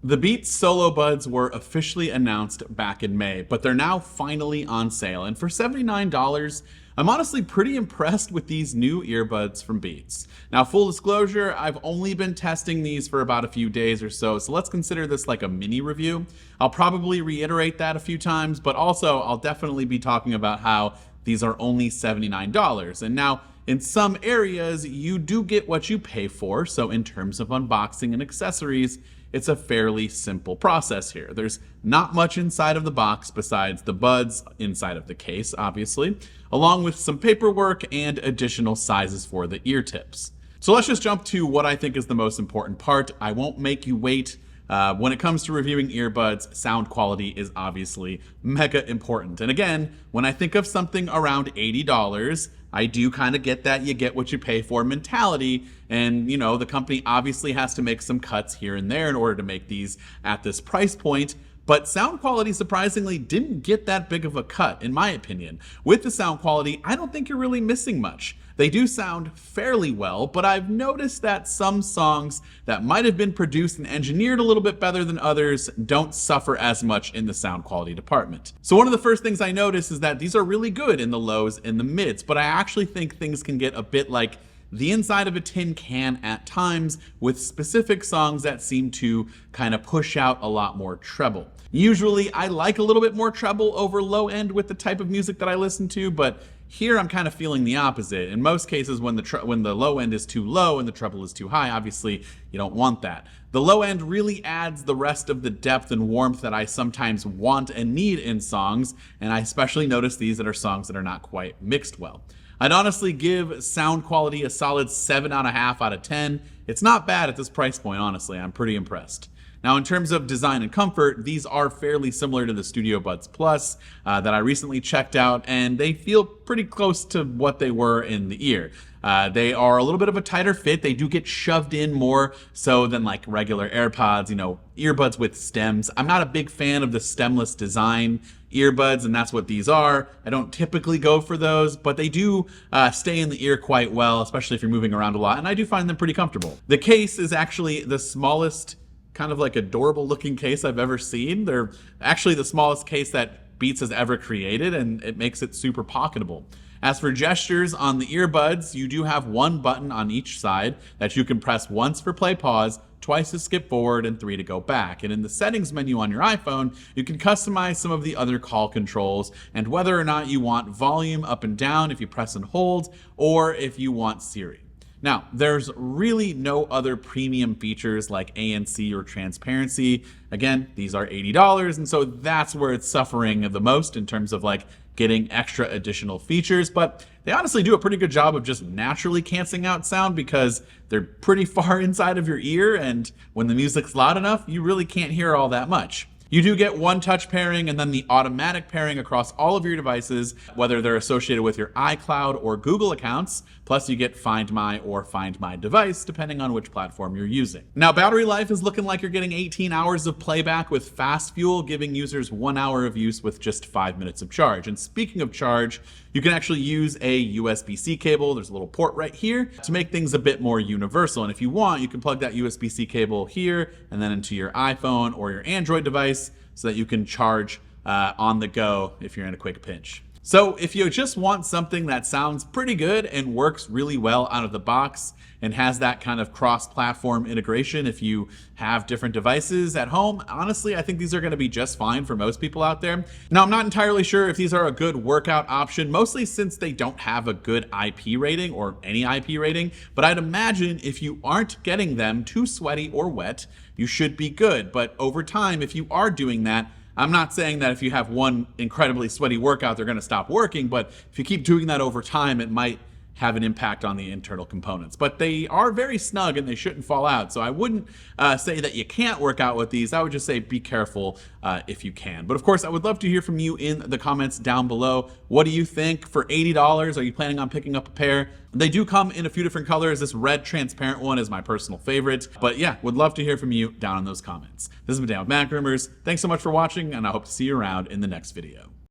The Beats Solo Buds were officially announced back in May, but they're now finally on sale. And for $79, I'm honestly pretty impressed with these new earbuds from Beats. Now, full disclosure, I've only been testing these for about a few days or so let's consider this like a mini review. I'll probably reiterate that a few times, but also I'll definitely be talking about how these are only $79. And now, in some areas, you do get what you pay for, so in terms of unboxing and accessories, it's a fairly simple process here. There's not much inside of the box besides the buds inside of the case, obviously, along with some paperwork and additional sizes for the ear tips. So let's just jump to what I think is the most important part. I won't make you wait. When it comes to reviewing earbuds, sound quality is obviously mega important. And again, when I think of something around $80, I do kind of get that you get what you pay for mentality. And, you know, the company obviously has to make some cuts here and there in order to make these at this price point. But sound quality surprisingly didn't get that big of a cut, in my opinion. With the sound quality, I don't think you're really missing much. They do sound fairly well, but I've noticed that some songs that might have been produced and engineered a little bit better than others don't suffer as much in the sound quality department. So one of the first things I notice is that these are really good in the lows and the mids, but I actually think things can get a bit like the inside of a tin can at times with specific songs that seem to kind of push out a lot more treble. Usually I like a little bit more treble over low end with the type of music that I listen to, but here I'm kind of feeling the opposite. In most cases, when the low end is too low and the treble is too high, obviously you don't want that. The low end really adds the rest of the depth and warmth that I sometimes want and need in songs, and I especially notice these that are songs that are not quite mixed well. I'd honestly give sound quality a solid 7.5 out of 10. It's not bad at this price point, honestly. I'm pretty impressed. Now, in terms of design and comfort, these are fairly similar to the Studio Buds Plus that I recently checked out, and they feel pretty close to what they were in the ear. They are a little bit of a tighter fit. They do get shoved in more so than like regular AirPods, you know, earbuds with stems. I'm not a big fan of the stemless design earbuds, and that's what these are. I don't typically go for those, but they do stay in the ear quite well, especially if you're moving around a lot, and I do find them pretty comfortable. The case is actually the smallest, kind of like adorable looking case I've ever seen. They're actually the smallest case that Beats has ever created, and it makes it super pocketable. As for gestures on the earbuds, you do have one button on each side that you can press once for play pause, twice to skip forward, and 3 to go back. And in the settings menu on your iPhone, you can customize some of the other call controls and whether or not you want volume up and down if you press and hold, or if you want Siri. Now, there's really no other premium features like ANC or transparency. Again, these are $80, and so that's where it's suffering the most in terms of like getting extra additional features, but they honestly do a pretty good job of just naturally canceling out sound because they're pretty far inside of your ear, and when the music's loud enough, you really can't hear all that much. You do get one touch pairing and then the automatic pairing across all of your devices, whether they're associated with your iCloud or Google accounts, plus you get Find My or Find My Device, depending on which platform you're using. Now, battery life is looking like you're getting 18 hours of playback with fast fuel, giving users 1 hour of use with just 5 minutes of charge. And speaking of charge, you can actually use a USB-C cable. There's a little port right here to make things a bit more universal. And if you want, you can plug that USB-C cable here and then into your iPhone or your Android device so that you can charge on the go if you're in a quick pinch. So if you just want something that sounds pretty good and works really well out of the box and has that kind of cross-platform integration if you have different devices at home, honestly, I think these are going to be just fine for most people out there. Now, I'm not entirely sure if these are a good workout option, mostly since they don't have a good IP rating or any IP rating, but I'd imagine if you aren't getting them too sweaty or wet, you should be good. But over time, if you are doing that, I'm not saying that if you have one incredibly sweaty workout, they're going to stop working, but if you keep doing that over time, it might have an impact on the internal components. But they are very snug and they shouldn't fall out. So I wouldn't say that you can't work out with these. I would just say be careful if you can. But of course, I would love to hear from you in the comments down below. What do you think? For $80, are you planning on picking up a pair? They do come in a few different colors. This red transparent one is my personal favorite. But yeah, would love to hear from you down in those comments. This has been Dan with MacRumors. Thanks so much for watching, and I hope to see you around in the next video.